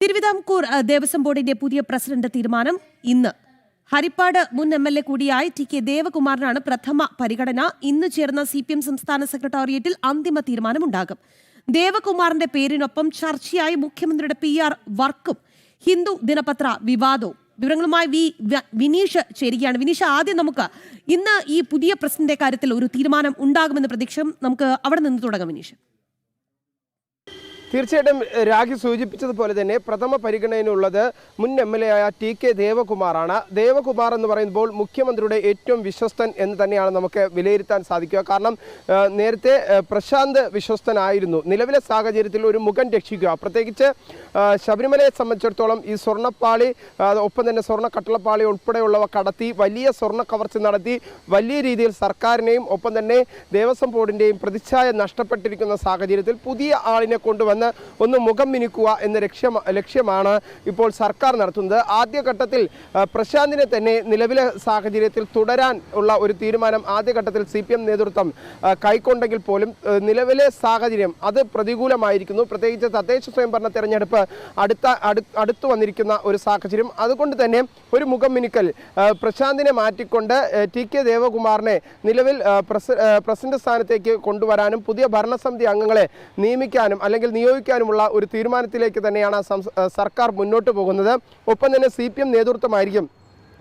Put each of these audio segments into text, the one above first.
തിരുവിതാംകൂർ ദേവസ്വം ബോർഡിന്റെ പുതിയ പ്രസിഡന്റ് തീരുമാനം ഇന്ന്. ഹരിപ്പാട് മുൻ MLA കൂടിയായ TK ദേവകുമാറിനാണ് പ്രഥമ പരിഗണന. ഇന്ന് ചേർന്ന CPM സംസ്ഥാന സെക്രട്ടേറിയറ്റിൽ അന്തിമ തീരുമാനമുണ്ടാകും. ദേവകുമാറിന്റെ പേരിനൊപ്പം ചർച്ചയായി മുഖ്യമന്ത്രിയുടെ PR വർക്കും ഹിന്ദു ദിനപത്ര വിവാദവും. വിവരങ്ങളുമായി വിനീഷ് ചേരുകയാണ്. വിനീഷ്, ആദ്യം നമുക്ക് ഇന്ന് ഈ പുതിയ പ്രസിഡന്റിന്റെ കാര്യത്തിൽ ഒരു തീരുമാനം ഉണ്ടാകുമെന്ന പ്രതീക്ഷ നമുക്ക് അവിടെ നിന്ന് തുടങ്ങാം. വിനീഷ്, തീർച്ചയായിട്ടും രാഖി സൂചിപ്പിച്ചതുപോലെ തന്നെ പ്രഥമ പരിഗണനയിലുള്ളത് മുൻ MLA ആയ TK ദേവകുമാറാണ്. ദേവകുമാർ എന്ന് പറയുമ്പോൾ മുഖ്യമന്ത്രിയുടെ ഏറ്റവും വിശ്വസ്തൻ എന്ന് തന്നെയാണ് നമുക്ക് വിലയിരുത്താൻ സാധിക്കുക. കാരണം നേരത്തെ പ്രശാന്ത് വിശ്വസ്തനായിരുന്നു. നിലവിലെ സാഹചര്യത്തിൽ ഒരു മുഖം രക്ഷിക്കുക, പ്രത്യേകിച്ച് ശബരിമലയെ സംബന്ധിച്ചിടത്തോളം ഈ സ്വർണ്ണപ്പാളി ഒപ്പം തന്നെ സ്വർണ്ണ കട്ടളപ്പാളി ഉൾപ്പെടെയുള്ളവ കടത്തി വലിയ സ്വർണ്ണ കവർച്ച നടത്തി വലിയ രീതിയിൽ സർക്കാരിനെയും ഒപ്പം തന്നെ ദേവസ്വം ബോർഡിൻ്റെയും പ്രതിച്ഛായ നഷ്ടപ്പെട്ടിരിക്കുന്ന സാഹചര്യത്തിൽ പുതിയ ആളിനെ കൊണ്ടുവന്ന് ഒന്ന് മുഖം മിനുക്കുക എന്ന ലക്ഷ്യമാണ് ഇപ്പോൾ സർക്കാർ നടത്തുന്നത്. ആദ്യഘട്ടത്തിൽ പ്രശാന്തിനെ തന്നെ നിലവിലെ സാഹചര്യത്തിൽ തുടരാൻ ഉള്ള ഒരു തീരുമാനം ആദ്യഘട്ടത്തിൽ CPM നേതൃത്വം കൈക്കൊണ്ടെങ്കിൽ പോലും നിലവിലെ സാഹചര്യം അത് പ്രതികൂലമായിരിക്കുന്നു. പ്രത്യേകിച്ച് തദ്ദേശ സ്വയംഭരണ തെരഞ്ഞെടുപ്പ് അടുത്തു വന്നിരിക്കുന്ന ഒരു സാഹചര്യം. അതുകൊണ്ട് തന്നെ ഒരു മുഖം മിനുക്കൽ പ്രശാന്തിനെ മാറ്റിക്കൊണ്ട് TK ദേവകുമാറിനെ നിലവിൽ പ്രസിഡന്റ് സ്ഥാനത്തേക്ക് കൊണ്ടുവരാനും പുതിയ ഭരണസമിതി അംഗങ്ങളെ നിയമിക്കാനും അല്ലെങ്കിൽ നിയോഗിക്കാനുമുള്ള ഒരു തീരുമാനത്തിലേക്ക് തന്നെയാണ് സർക്കാർ മുന്നോട്ട് പോകുന്നത്. ഒപ്പം തന്നെ CPM നേതൃത്വമായിരിക്കും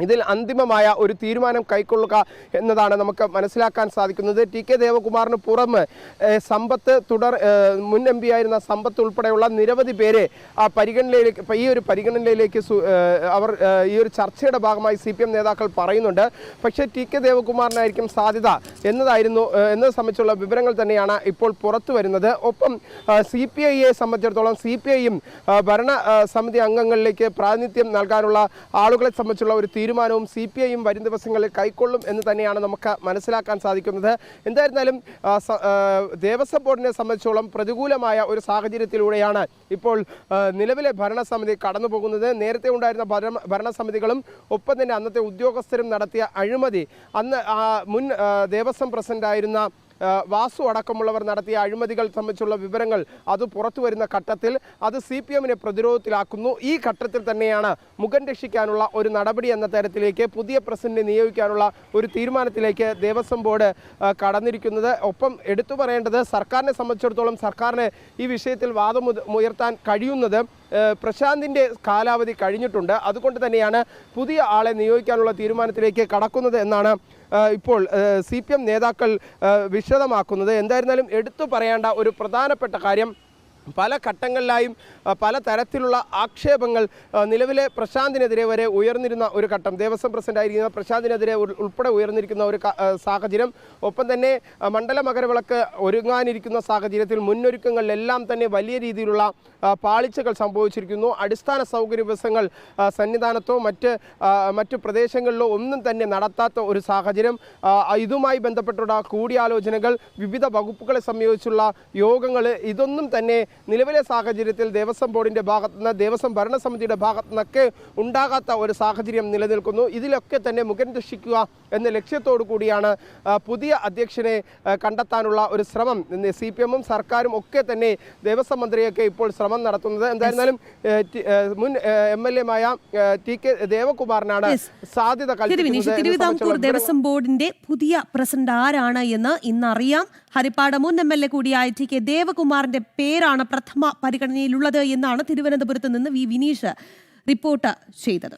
ഇതിൽ അന്തിമമായ ഒരു തീരുമാനം കൈക്കൊള്ളുക എന്നതാണ് നമുക്ക് മനസ്സിലാക്കാൻ സാധിക്കുന്നത്. TK ദേവകുമാറിന് പുറമെ സമ്പത്ത് മുൻ MP ആയിരുന്ന സമ്പത്ത് ഉൾപ്പെടെയുള്ള നിരവധി പേരെ ഈ ഒരു പരിഗണനയിലേക്ക് അവർ ഈ ഒരു ചർച്ചയുടെ ഭാഗമായി CPM നേതാക്കൾ പറയുന്നുണ്ട്. പക്ഷേ TK ദേവകുമാറിനായിരിക്കും സാധ്യത എന്നത് സംബന്ധിച്ചുള്ള വിവരങ്ങൾ തന്നെയാണ് ഇപ്പോൾ പുറത്തു വരുന്നത്. ഒപ്പം CPIയെ സംബന്ധിച്ചിടത്തോളം CPIയും ഭരണസമിതി അംഗങ്ങളിലേക്ക് പ്രാതിനിധ്യം നൽകാനുള്ള ആളുകളെ സംബന്ധിച്ചുള്ള ഒരു തീരുമാനവും CPIയും വരും ദിവസങ്ങളിൽ കൈക്കൊള്ളും എന്ന് തന്നെയാണ് നമുക്ക് മനസ്സിലാക്കാൻ സാധിക്കുന്നത്. എന്തായിരുന്നാലും ദേവസ്വം ബോർഡിനെ സംബന്ധിച്ചോളം പ്രതികൂലമായ ഒരു സാഹചര്യത്തിലൂടെയാണ് ഇപ്പോൾ നിലവിലെ ഭരണസമിതി കടന്നു പോകുന്നത്. നേരത്തെ ഉണ്ടായിരുന്ന ഭരണസമിതികളും ഒപ്പം തന്നെ അന്നത്തെ ഉദ്യോഗസ്ഥരും നടത്തിയ അഴിമതി, അന്ന് മുൻ ദേവസ്വം പ്രസിഡന്റായിരുന്ന വാസു അടക്കമുള്ളവർ നടത്തിയ അഴിമതികൾ സംബന്ധിച്ചുള്ള വിവരങ്ങൾ അത് പുറത്തു വരുന്ന ഘട്ടത്തിൽ അത് CPMനെ പ്രതിരോധത്തിലാക്കുന്നു. ഈ ഘട്ടത്തിൽ തന്നെയാണ് മുഖം രക്ഷിക്കാനുള്ള ഒരു നടപടി എന്ന തരത്തിലേക്ക് പുതിയ പ്രസിഡന്റിനെ നിയോഗിക്കാനുള്ള ഒരു തീരുമാനത്തിലേക്ക് ദേവസ്വം ബോർഡ് കടന്നിരിക്കുന്നത്. ഒപ്പം എടുത്തു പറയേണ്ടത്, സർക്കാരിനെ സംബന്ധിച്ചിടത്തോളം സർക്കാരിന് ഈ വിഷയത്തിൽ വാദം ഉയർത്താൻ കഴിയുന്നത് പ്രശാന്തിൻ്റെ കാലാവധി കഴിഞ്ഞിട്ടുണ്ട്. അതുകൊണ്ട് തന്നെയാണ് പുതിയ ആളെ നിയോഗിക്കാനുള്ള തീരുമാനത്തിലേക്ക് കടക്കുന്നത് എന്നാണ് ഇപ്പോൾ CPM നേതാക്കൾ വിശദമാക്കുന്നത്. എന്തായിരുന്നാലും എടുത്തു പറയേണ്ട ഒരു പ്രധാനപ്പെട്ട കാര്യം, പല ഘട്ടങ്ങളിലായും പല തരത്തിലുള്ള ആക്ഷേപങ്ങൾ നിലവിലെ പ്രശാന്തിനെതിരെ വരെ ഉയർന്നിരുന്ന ഒരു ഘട്ടം, ദേവസ്വം പ്രസിഡന്റായിരിക്കുന്ന പ്രശാന്തിനെതിരെ ഉൾപ്പെടെ ഉയർന്നിരിക്കുന്ന ഒരു സാഹചര്യം. ഒപ്പം തന്നെ മണ്ഡല മകരവിളക്ക് ഒരുങ്ങാനിരിക്കുന്ന സാഹചര്യത്തിൽ മുന്നൊരുക്കങ്ങളിലെല്ലാം തന്നെ വലിയ രീതിയിലുള്ള പാളിച്ചകൾ സംഭവിച്ചിരിക്കുന്നു. അടിസ്ഥാന സൗകര്യ വ്യവസ്ഥകൾ സന്നിധാനത്തോ മറ്റ് പ്രദേശങ്ങളിലോ ഒന്നും തന്നെ നടത്താത്ത ഒരു സാഹചര്യം. ഇതുമായി ബന്ധപ്പെട്ടുള്ള കൂടിയാലോചനകൾ, വിവിധ വകുപ്പുകളെ സംയോജിച്ചുള്ള യോഗങ്ങൾ, ഇതൊന്നും തന്നെ നിലവിലെ സാഹചര്യത്തിൽ ദേവസ്വം ബോർഡിൻ്റെ ഭാഗത്തുനിന്ന് ദേവസ്വം ഭരണസമിതിയുടെ ഭാഗത്തുനിന്നൊക്കെ ഉണ്ടാകാത്ത ഒരു സാഹചര്യം നിലനിൽക്കുന്നു. ഇതിലൊക്കെ തന്നെ മുഖം രക്ഷിക്കുക എന്ന ലക്ഷ്യത്തോടു കൂടിയാണ് പുതിയ അധ്യക്ഷനെ കണ്ടെത്താനുള്ള ഒരു ശ്രമം CPMും സർക്കാരും ഒക്കെ തന്നെ ദേവസ്വം മന്ത്രിയൊക്കെ ഇപ്പോൾ ശ്രമം നടത്തുന്നത്. എന്തായിരുന്നാലും മുൻ MLA-മായ TK ദേവകുമാറിനാണ് സാധ്യത കൽപ്പിക്കുന്നത്. തിരുവിതാംകൂർ ദേവസ്വം ബോർഡിന്റെ പുതിയ പ്രസിഡന്റ് ആരാണ് എന്ന് ഇന്നറിയാം. ഹരിപ്പാട് മുൻ MLA കൂടിയായ TK ദേവകുമാറിന്റെ പേരാണ് പ്രഥമ പരിഗണനയിലുള്ളത് എന്നാണ് തിരുവനന്തപുരത്ത് നിന്ന് വിനീഷ് റിപ്പോർട്ട് ചെയ്തത്.